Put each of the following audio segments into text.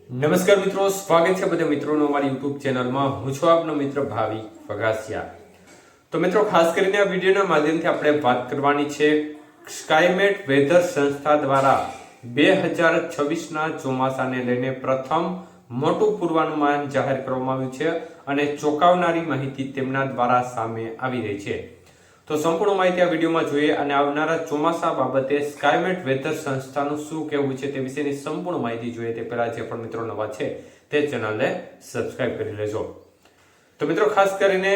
નમસ્કાર મિત્રો, સ્વાગત છે બધા મિત્રોનો અમારી યુટ્યુબ ચેનલમાં. હું છું આપનો મિત્ર ભાવિ વઘાસિયા. તો મિત્રો, ખાસ કરીને આ વિડીયોના માધ્યમથી આપણે વાત કરવાની છે સ્કાયમેટ વેધર સંસ્થા દ્વારા 2026ના ચોમાસાને લઈને પ્રથમ મોટું પૂર્વાનુમાન જાહેર કરવામાં આવ્યું છે અને ચોંકાવનારી માહિતી તેમના દ્વારા સામે આવી રહી છે. તો સંપૂર્ણ માહિતી આ વિડીયોમાં જોઈએ અને આવનારા ચોમાસા બાબતે સ્કાયમેટ વેધર સંસ્થાનું શું કહેવું છે તે વિશેની સંપૂર્ણ માહિતી જોઈએ તે પહેલા જે પણ મિત્રો નવા છે તે ચેનલને સબસ્ક્રાઇબ કરી લેજો. તો મિત્રો, ખાસ કરીને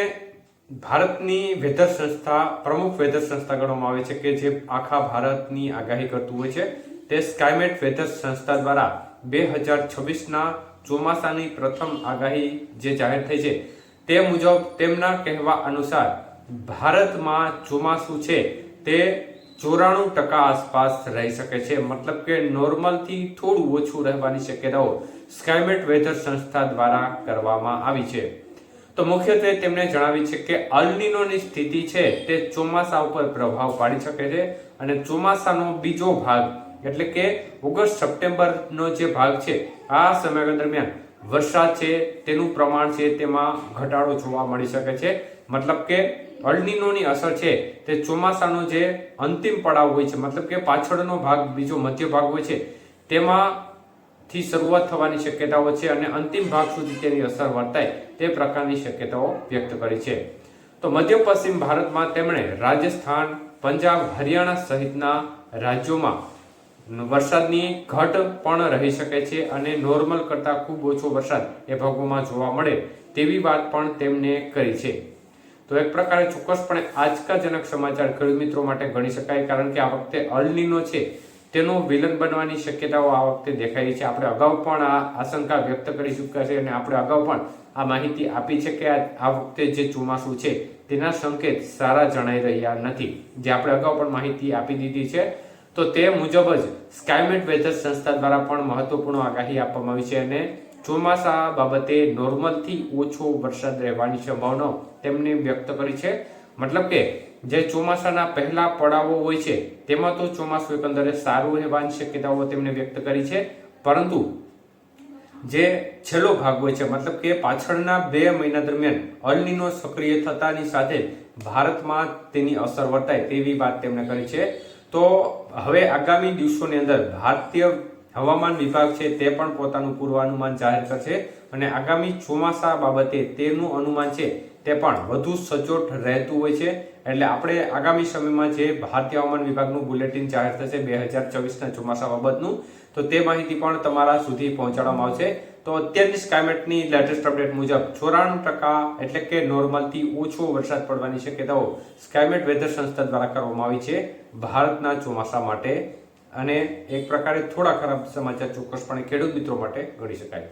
ભારતની વેધર સંસ્થા પ્રમુખ વેધર સંસ્થા ગણવામાં આવે છે કે જે આખા ભારતની આગાહી કરતું હોય છે તે સ્કાયમેટ વેધર સંસ્થા દ્વારા 2026ના ચોમાસાની પ્રથમ આગાહી જે જાહેર થઈ છે તે મુજબ તેમના કહેવા અનુસાર ભારતમાં ચોમાસું છે તે 94% આસપાસ રહી શકે છે. મતલબ કે નોર્મલથી થોડું ઓછું રહેવાની શક્યતાઓ સ્કાયમેટ વેધર સંસ્થા દ્વારા કરવામાં આવી છે. તો મુખ્યત્વે તેમણે જણાવી છે કે અલ નીનોની સ્થિતિ છે તે ચોમાસા ઉપર પ્રભાવ પાડી શકે છે અને ચોમાસાનો બીજો ભાગ એટલે કે ઓગસ્ટ સપ્ટેમ્બરનો જે ભાગ છે આ સમયગાળા દરમિયાન વરસાદ છે તેનું પ્રમાણ છે તેમાં ઘટાડો જોવા મળી શકે છે. મતલબ કે અલ નીનોની અસર છે તે ચોમાસાનો જે અંતિમ પડાવ હોય છે, મતલબ કે પાછળનો ભાગ બીજો મધ્ય ભાગ હોય છે તેમાંથી શરૂઆત થવાની શક્યતાઓ છે અને અંતિમ ભાગ સુધી તેની અસર વર્તાય તે પ્રકારની શક્યતાઓ વ્યક્ત કરી છે. તો મધ્ય પશ્ચિમ ભારતમાં તેમણે રાજસ્થાન, પંજાબ, હરિયાણા સહિતના રાજ્યોમાં વરસાદની ઘટ પણ રહી શકે છે અને નોર્મલ કરતા ખૂબ ઓછો વરસાદ એ ભાગોમાં જોવા મળે તેવી વાત પણ તેમણે કરી છે. તો એક પ્રકારે ચોક્કસપણે આંચકાજનક સમાચાર ખેડૂત મિત્રો માટે ગણી શકાય, કારણ કે આ વખતે અલ નીનો છે તેનો વિલન બનવાની શક્યતાઓ આ વખતે દેખાઈ રહી છે. આપણે અગાઉ પણ આ આશંકા વ્યક્ત કરી ચૂક્યા છે અને આપણે અગાઉ પણ આ માહિતી આપી છે કે આ વખતે જે ચોમાસું છે તેના સંકેત સારા જણાઈ રહ્યા નથી, જે આપણે અગાઉ પણ માહિતી આપી દીધી છે. તો તે મુજબ જ સ્કાયમેટ વેધર સંસ્થા દ્વારા પણ મહત્વપૂર્ણ આગાહી આપવામાં આવી છે અને ચોમાસા બાબતે નોર્મલથી ઓછો વરસાદ રહેવાની સંભાવના તેમણે વ્યક્ત કરી છે. મતલબ કે જે ચોમાસાના પહેલા પડાવો હોય છે તેમાં તો ચોમાસું એકંદરે સારું રહેવાની શક્યતાઓ તેમણે વ્યક્ત કરી છે, પરંતુ જે છેલ્લો ભાગ હોય છે મતલબ કે પાછળના 2 મહિના દરમિયાન અલ નીનો સક્રિય થતાની સાથે ભારતમાં તેની અસર વર્તાય તેવી વાત તેમણે કરી છે. તો હવે આગામી દિવસોની અંદર ભારતીય હવામાન વિભાગ છે તે પણ પોતાનું પૂર્વાનુમાન જાહેર કરશે અને આગામી ચોમાસા બાબતે તેનું અનુમાન છે તે પણ વધુ સચોટ રહેતું હોય છે. એટલે આપણે આગામી સમયમાં જે ભારતીય હવામાન વિભાગનું બુલેટિન જાહેર થશે 2024ના ચોમાસા બાબતનું, તો તે માહિતી પણ તમારા સુધી પહોંચાડવામાં આવશે. તો અત્યારની સ્કાયમેટની લેટેસ્ટ અપડેટ મુજબ 94% એટલે કે નોર્મલથી ઓછો વરસાદ પડવાની શક્યતાઓ સ્કાયમેટ વેધર સંસ્થા દ્વારા કરવામાં આવી છે ભારતના ચોમાસા માટે. અને એક પ્રકારે થોડા ખરાબ સમાચાર ચોક્કસપણે ખેડૂત મિત્રો માટે ગણી શકાય.